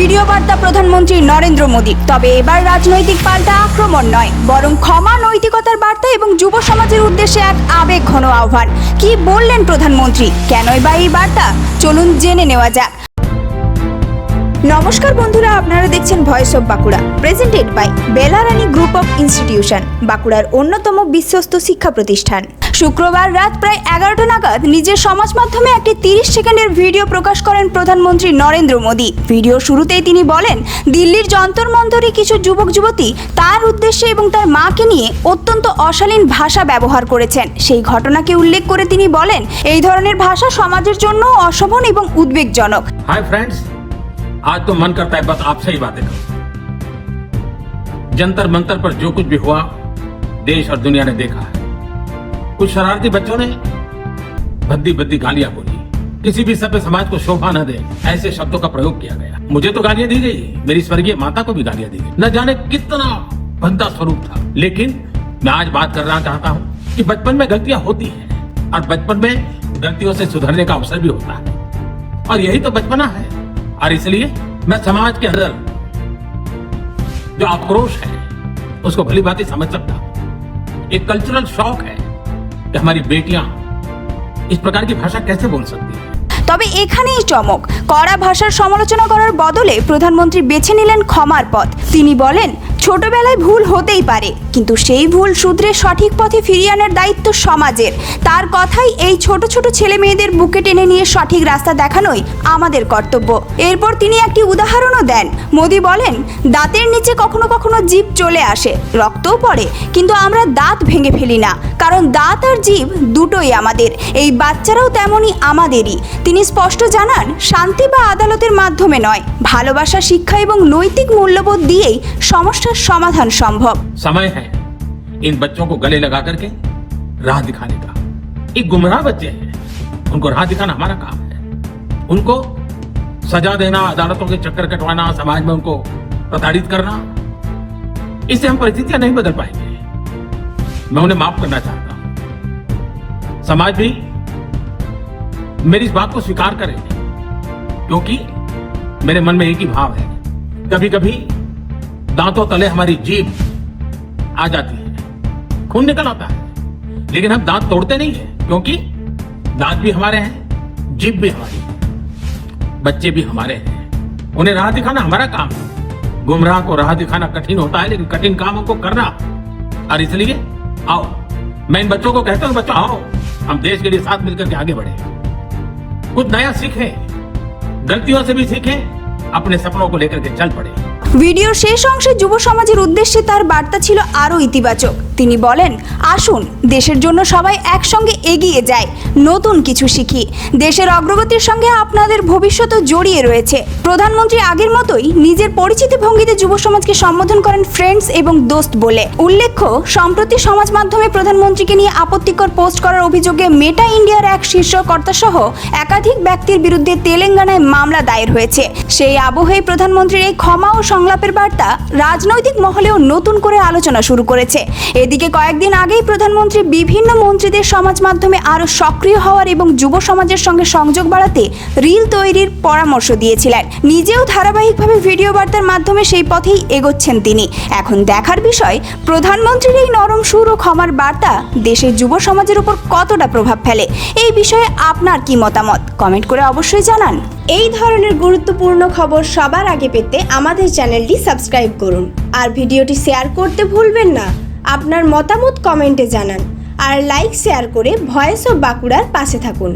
Video বার্তা প্রধানমন্ত্রী নরেন্দ্র মোদী। তবে এবার রাজনৈতিক পাল্টা আক্রমণ নয়, বরং ক্ষমা, নৈতিকতার বার্তা এবং যুব সমাজের উদ্দেশ্যে এক আবেগঘন আহ্বান। কি বললেন প্রধানমন্ত্রী, কেনই বা এই বার্তা, চলুন জেনে নেওয়া যাক। নমস্কার বন্ধুরা, আপনারা দেখছেন voice of Bankura, presented by Belarani group of institution, বাঁকুড়ার অন্যতম বিশ্বস্ত শিক্ষা প্রতিষ্ঠান। শুক্রবার রাত প্রায় 11টা নাগাদ নিজের সমাজ মাধ্যমে একটি 30 সেকেন্ডের ভিডিও প্রকাশ করেন প্রধানমন্ত্রী নরেন্দ্র মোদী। ভিডিও শুরুতেই তিনি বলেন, দিল্লির যন্তর মন্তরে কিছু যুবক যুবতী তার উদ্দেশ্যে এবং তার মাকে নিয়ে অত্যন্ত অশালীন ভাষা ব্যবহার করেছেন। সেই ঘটনাকে উল্লেখ করে তিনি বলেন, এই ধরনের ভাষা সমাজের জন্য অশোভন এবং উদ্বেগজনক। हाय फ्रेंड्स, आज तो मन करता है बस आपसे ही बातें करूं। जंतर मंतर पर जो कुछ भी हुआ देश और दुनिया ने देखा है। कुछ शरारती बच्चों ने भद्दी भद्दी गालियां बोली, किसी भी सभ्य समाज को शोभा न दे ऐसे शब्दों का प्रयोग किया गया। मुझे तो गालियां दी गई, मेरी स्वर्गीय माता को भी गालियां दी गई। न जाने कितना भद्दा स्वरूप था। लेकिन मैं आज बात करना चाहता हूं कि बचपन में गलतियां होती हैं और बचपन में गलतियों से सुधरने का अवसर भी होता है, और यही तो बचपना है। और इसलिए मैं समाज के अंदर जो आक्रोश है उसको भली भांति समझ सकता हूं। एक कल्चरल शॉक है कि हमारी बेटियां इस प्रकार की भाषा कैसे बोल सकती हैं। তবে এখানেই চমক, কড়া ভাষার সমালোচনা করার বদলে প্রধানমন্ত্রী বেছে নিলেন ক্ষমার পথ। তিনি বলেন, ছোটবেলায় ভুল হতেই পারে, কিন্তু সেই ভুল শুধরে সঠিক পথে ফিরিয়ে আনার দায়িত্ব সমাজের। তার কথাই, এই ছোট ছোট ছেলে মেয়েদের বুকে টেনে নিয়ে সঠিক রাস্তা দেখানোই আমাদের কর্তব্য। এরপর তিনি একটি উদাহরণও দেন। মোদী বলেন, দাঁতের নিচে কখনো কখনো জিভ চলে আসে, রক্তও পড়ে, কিন্তু আমরা দাঁত ভেঙে ফেলি না, কারণ দাঁত আর জিভ দুটোই আমাদের। এই বাচ্চারাও তেমনই আমাদেরই। তিনি স্পষ্ট জানান, শান্তি বা আদালতের মাধ্যমে নয়, ভালোবাসা, শিক্ষা এবং নৈতিক মূল্যবোধ দিয়েই সমস্যার সমাধান সম্ভব। समय है इन बच्चों को गले लगा करके राह दिखाने का। ये गुमराह बच्चे हैं, उनको राह दिखाना हमारा काम है। उनको सजा देना, अदालतों के चक्कर कटवाना, समाज में उनको प्रताड़ित करना, इससे हम परिस्थितियां नहीं बदल पाएंगे। मैं उन्हें माफ करना चाहता हूं। समाज भी मेरी इस बात को स्वीकार करे, क्योंकि मेरे मन में एक ही भाव है। कभी कभी दांतों तले हमारी जीभ आ जाती है, खून निकल आता है, लेकिन हम दांत तोड़ते नहीं है, क्योंकि दांत भी हमारे हैं, जीभ भी हमारी है, बच्चे भी हमारे हैं। उन्हें राह दिखाना हमारा काम है। गुमराह को राह दिखाना कठिन होता है, लेकिन कठिन कामों को करना। और इसलिए आओ, मैं इन बच्चों को कहता हूं, बच्चों आओ, हम देश के लिए साथ मिलकर के आगे बढ़े, कुछ नया सीखें, गलतियों से भी सीखें, अपने सपनों को लेकर के चल पड़े। ভিডিওর শেষ অংশে যুব সমাজের উদ্দেশ্যে তার বার্তা ছিল আরও ইতিবাচক। তিনি বলেন, আসুন দেশের জন্য সবাই একসঙ্গে এগিয়ে যায়, নতুন কিছু শিখি। দেশের অগ্রগতির সঙ্গে আপনাদের ভবিষ্যৎও জড়িয়ে রয়েছে। প্রধানমন্ত্রী আগের মতোই নিজের পরিচিত ভঙ্গিতে যুব সমাজকে সম্বোধন করেন ফ্রেন্ডস এবং দোস্ত বলে। উল্লেখ্য, সম্প্রতি সমাজ মাধ্যমে প্রধানমন্ত্রীকে নিয়ে আপত্তিকর পোস্ট করার অভিযোগে মেটা ইন্ডিয়ার এক শীর্ষ কর্তা সহ একাধিক ব্যক্তির বিরুদ্ধে তেলেঙ্গানায় মামলা দায়ের হয়েছে। সেই আবহেই প্রধানমন্ত্রীর এই ক্ষমা ও সংলাপের বার্তা রাজনৈতিক মহলেও নতুন করে আলোচনা শুরু করেছে। এদিকে কয়েকদিন আগেই প্রধানমন্ত্রী বিভিন্ন মন্ত্রীদের সমাজ মাধ্যমে আরও সক্রিয় হওয়ার এবং যুব সমাজের সঙ্গে সংযোগ বাড়াতে রিল তৈরির পরামর্শ দিয়েছিলেন। নিজেও ধারাবাহিকভাবে ভিডিও বার্তার মাধ্যমে সেই পথেই এগোচ্ছেন তিনি। এখন দেখার বিষয়, প্রধানমন্ত্রীর এই নরম সুর ও ক্ষমার বার্তা দেশের যুব সমাজের উপর কতটা প্রভাব ফেলে। এই বিষয়ে আপনার কি মতামত, কমেন্ট করে অবশ্যই জানান। এই ধরনের গুরুত্বপূর্ণ খবর সবার আগে পেতে আমাদের চ্যানেলটি সাবস্ক্রাইব করুন আর ভিডিওটি শেয়ার করতে ভুলবেন না। আপনার মতামত কমেন্টে জানান আর লাইক শেয়ার করে ভয়েস অফ বাঁকুড়ার পাশে থাকুন।